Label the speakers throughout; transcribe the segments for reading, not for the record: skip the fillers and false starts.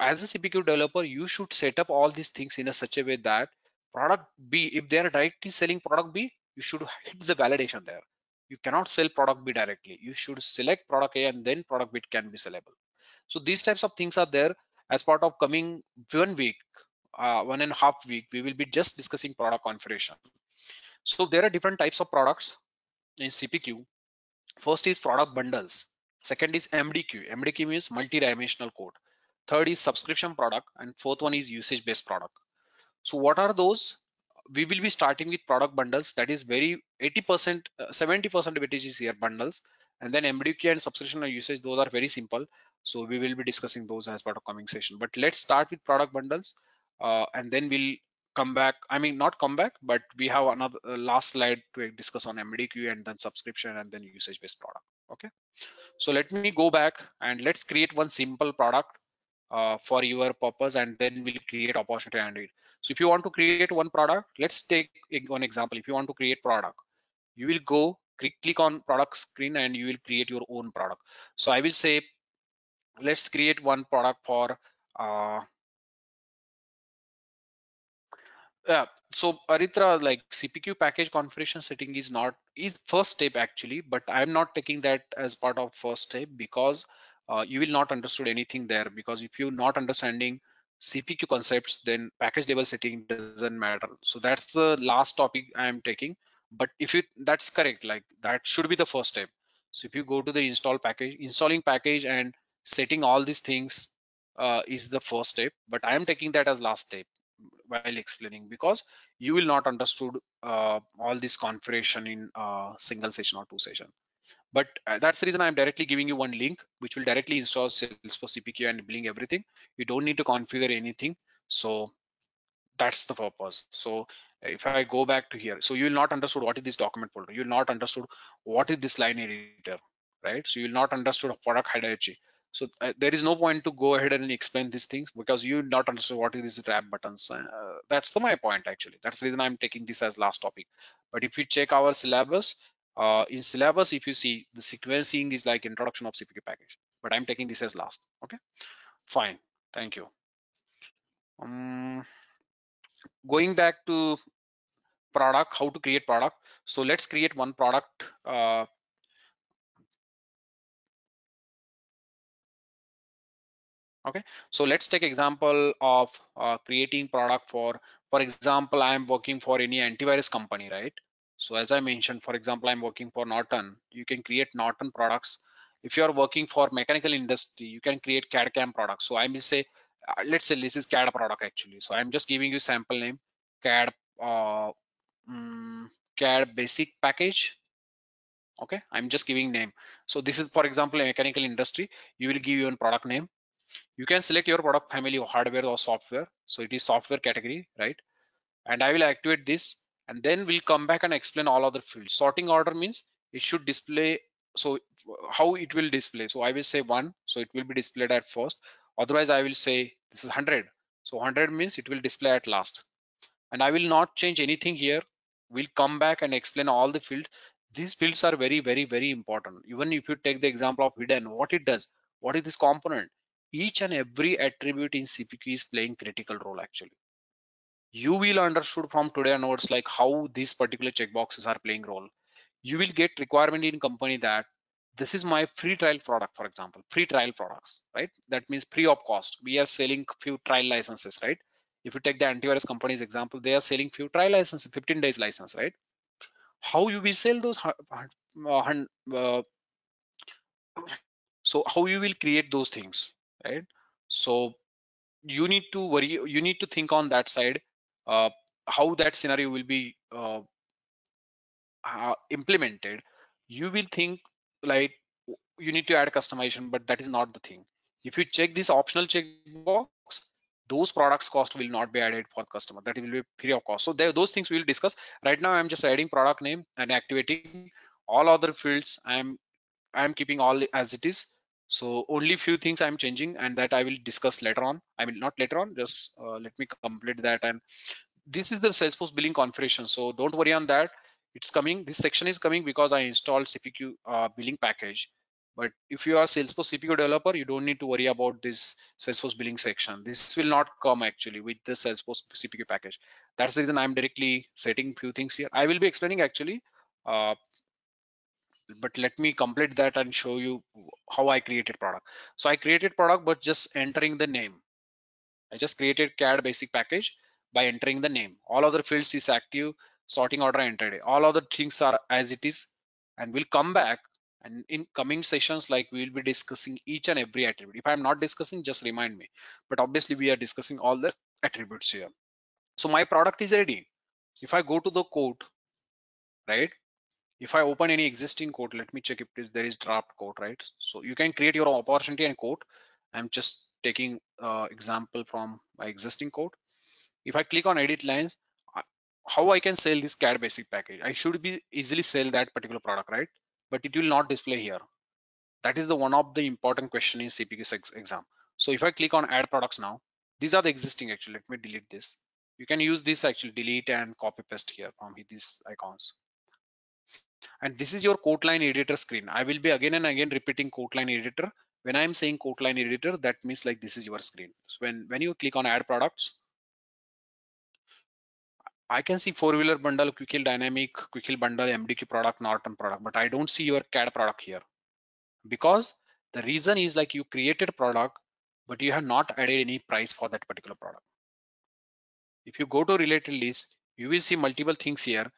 Speaker 1: as a CPQ developer, you should set up all these things in a such a way that product B, if they are directly selling product B, you should hit the validation there. You cannot sell product B directly. You should select product A and then product B can be sellable. So these types of things are there. As part of coming 1 week, 1.5 week, we will be just discussing product configuration. So there are different types of products in CPQ. First is product bundles. Second is MDQ. MDQ means multi-dimensional code. Third is subscription product, and fourth one is usage-based product. So what are those? We will be starting with product bundles. That is very 80%, 70% weightage is here bundles, and then MDQ and subscription or usage. Those are very simple. So we will be discussing those as part of coming session. But let's start with product bundles, and then we'll come back. I mean, not come back, but we have another last slide to discuss on MDQ and then subscription and then usage-based product. Okay. So let me go back and let's create one simple product for your purpose, and then we'll create opportunity and it. So if you want to create one product, let's take one example. If you want to create product, you will go click on product screen and you will create your own product. So I will say, let's create one product for yeah. So Aritra, like CPQ package configuration setting is first step actually, but I'm not taking that as part of first step because you will not understood anything there, because if you're not understanding CPQ concepts, then package level setting doesn't matter. So that's the last topic I am taking. But if you that's correct, like that should be the first step. So if you go to the installing package and setting all these things is the first step, but I am taking that as last step while explaining, because you will not understood all this configuration in single session or two session. But that's the reason I'm directly giving you one link which will directly install Salesforce CPQ and building everything. You don't need to configure anything. So that's the purpose. So if I go back to here, so you will not understood what is this document folder. You will not understood what is this line editor, right? So you will not understood product hierarchy. So there is no point to go ahead and explain these things because you not understand what is this wrap buttons. That's my point actually. That's the reason I'm taking this as last topic. But if you check our syllabus, in syllabus, if you see the sequencing is like introduction of CPQ package, but I'm taking this as last. Okay, fine. Thank you. Going back to product, how to create product. So let's create one product. Okay, so let's take example of creating product for example, I am working for any antivirus company, right? So as I mentioned, for example, I'm working for Norton. You can create Norton products. If you are working for mechanical industry, you can create CAD CAM products. So I will say, let's say this is CAD product actually. So I'm just giving you sample name, CAD, uh, CAD basic package. Okay, I'm just giving name. So this is, for example, a mechanical industry. You will give your product name. You can select your product family or hardware or software. So it is software category, right? And I will activate this, and then we'll come back and explain all other fields. Sorting order means it should display. So how it will display? So I will say 1, so it will be displayed at first. Otherwise I will say this is 100. So 100 means it will display at last. And I will not change anything here. We'll come back and explain all the fields. These fields are very, very, very important. Even if you take the example of hidden, what it does, what is this component? Each and every attribute in CPQ is playing critical role actually. You will understood from today onwards like how these particular checkboxes are playing role. You will get requirement in company that this is my free trial product, for example, free trial products, right? That means free of cost. We are selling few trial licenses, right? If you take the antivirus company's example, they are selling few trial licenses, 15 days license, right? How you will sell those so how you will create those things, right? So you need to worry, you need to think on that side, uh, how that scenario will be implemented. You will think like you need to add customization, but that is not the thing. If you check this optional checkbox, those products cost will not be added for customer, that will be free of cost. So there, those things we will discuss. Right now I'm just adding product name and activating all other fields. I'm keeping all as it is. So only few things I'm changing, and that I will discuss later on. I mean, not later on, just let me complete that. And this is the Salesforce billing configuration. So don't worry on that. It's coming. This section is coming because I installed CPQ billing package. But if you are Salesforce CPQ developer, you don't need to worry about this Salesforce billing section. This will not come actually with the Salesforce CPQ package. That's the reason I'm directly setting few things here. I will be explaining actually, but let me complete that and show you how I created product. So I created product, but just entering the name. I just created CAD basic package by entering the name. All other fields is active, sorting order entered it. All other things are as it is, and we'll come back. And in coming sessions, like we'll be discussing each and every attribute. If I'm not discussing, just remind me. But obviously, we are discussing all the attributes here. So my product is ready. If I go to the code, right? If I open any existing code, let me check if there is draft code, right? So you can create your opportunity and code. I'm just taking example from my existing code. If I click on edit lines, how I can sell this CAD basic package? I should be easily sell that particular product, right? But it will not display here. That is the one of the important question in CPQ exam. So if I click on add products now, these are the existing actually. Let me delete this. You can use this actually, delete and copy paste here from these icons. And this is your code line editor screen. I will be again and again repeating code line editor. When I'm saying code line editor, that means like this is your screen. So when you click on add products, I can see four-wheeler bundle, quick heal dynamic, quick heal bundle, MDQ product, Norton product, but I don't see your CAD product here because the reason is like you created product, but you have not added any price for that particular product. If you go to related list, you will see multiple things here.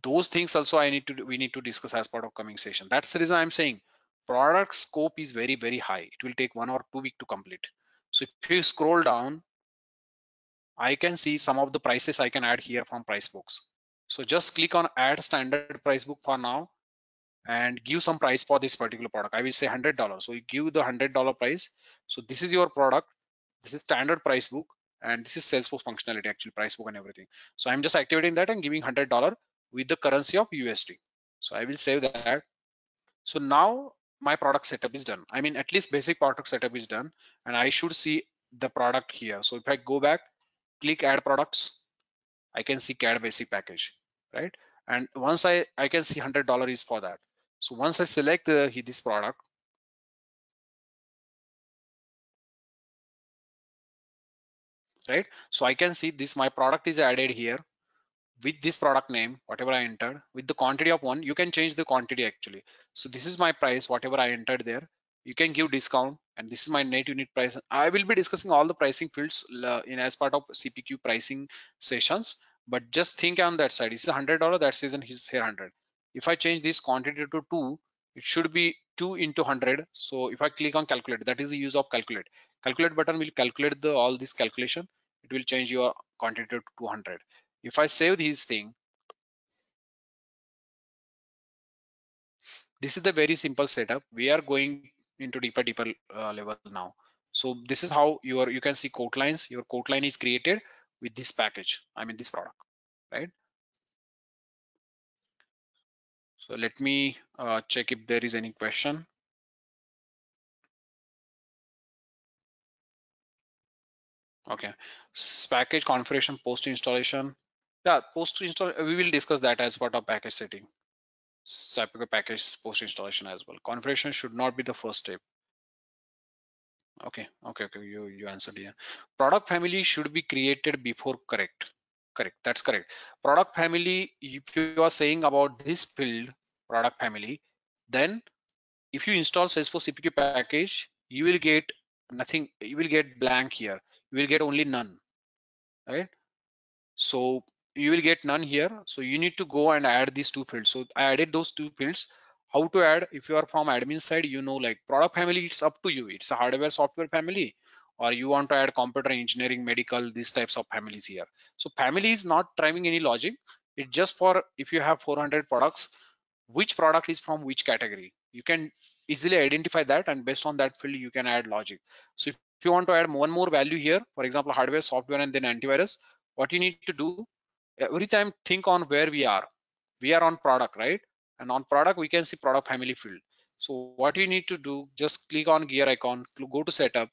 Speaker 1: Those things also we need to discuss as part of coming session. That's the reason I'm saying product scope is very, very high. It will take 1 or 2 weeks to complete. So if you scroll down, I can see some of the prices I can add here from price books. So just click on add standard price book for now and give some price for this particular product. I will say $100. So you give the $100 price. So this is your product. This is standard price book and this is Salesforce functionality, actually price book and everything. So I'm just activating that and giving $100 with the currency of USD. So I will save that. So now my product setup is done. I mean, at least basic product setup is done and I should see the product here. So if I go back, click add products, I can see CAD basic package, right? And once I can see $100 is for that. So once I select this product, right? So I can see this, my product is added here with this product name, whatever I entered with the quantity of one, you can change the quantity actually. So this is my price, whatever I entered there, you can give discount and this is my net unit price. I will be discussing all the pricing fields in as part of CPQ pricing sessions, but just think on that side. This is $100, that season is here 100. If I change this quantity to 2, it should be 2 into 100. So if I click on calculate, that is the use of calculate button will calculate the all this calculation. It will change your quantity to 200. If I save this thing, this is the very simple setup. We are going into deeper level now. So this is how you can see code lines. Your code line is created with this package. I mean this product, right? So let me check if there is any question. Okay, package configuration post installation. Yeah, post install. We will discuss that as part of package setting. Package post installation as well. Configuration should not be the first step. Okay. You answered, yeah. Product family should be created before correct, that's correct. Product family, if you are saying about this field product family, then if you install Salesforce CPQ package, you will get nothing, you will get blank here, you will get only none, right? So you will get none here. So you need to go and add these two fields. So I added those two fields. How to add? If you are from admin side, you know, like product family, it's up to you. It's a hardware software family, or you want to add computer engineering, medical, these types of families here. So family is not driving any logic. It's just for if you have 400 products, which product is from which category. You can easily identify that, and based on that field, you can add logic. So if you want to add one more value here, for example, hardware, software, and then antivirus, what you need to do every time, think on where we are on product, right? And on product we can see product family field. So what you need to do, just click on gear icon, go to setup.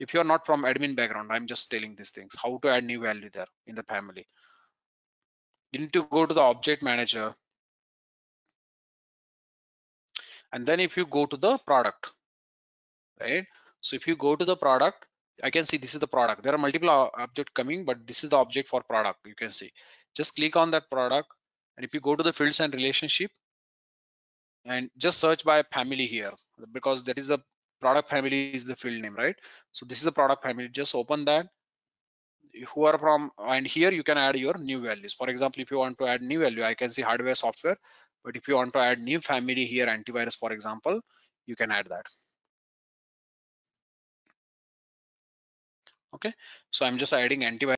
Speaker 1: If you're not from admin background, I'm just telling these things, how to add new value there in the family. You need to go to the object manager And then if you go to the product, right? So if you go to the product, I can see this is the product. There are multiple object coming, but this is the object for product. You can see. Just click on that product, and if you go to the fields and relationship, and just search by family here, because that is the product family is the field name, right? So this is the product family. Just open that. Who are from, and here you can add your new values. For example, if you want to add new value, I can see hardware, software. But if you want to add new family here, antivirus, for example, you can add that. Okay, so I'm just adding antivirus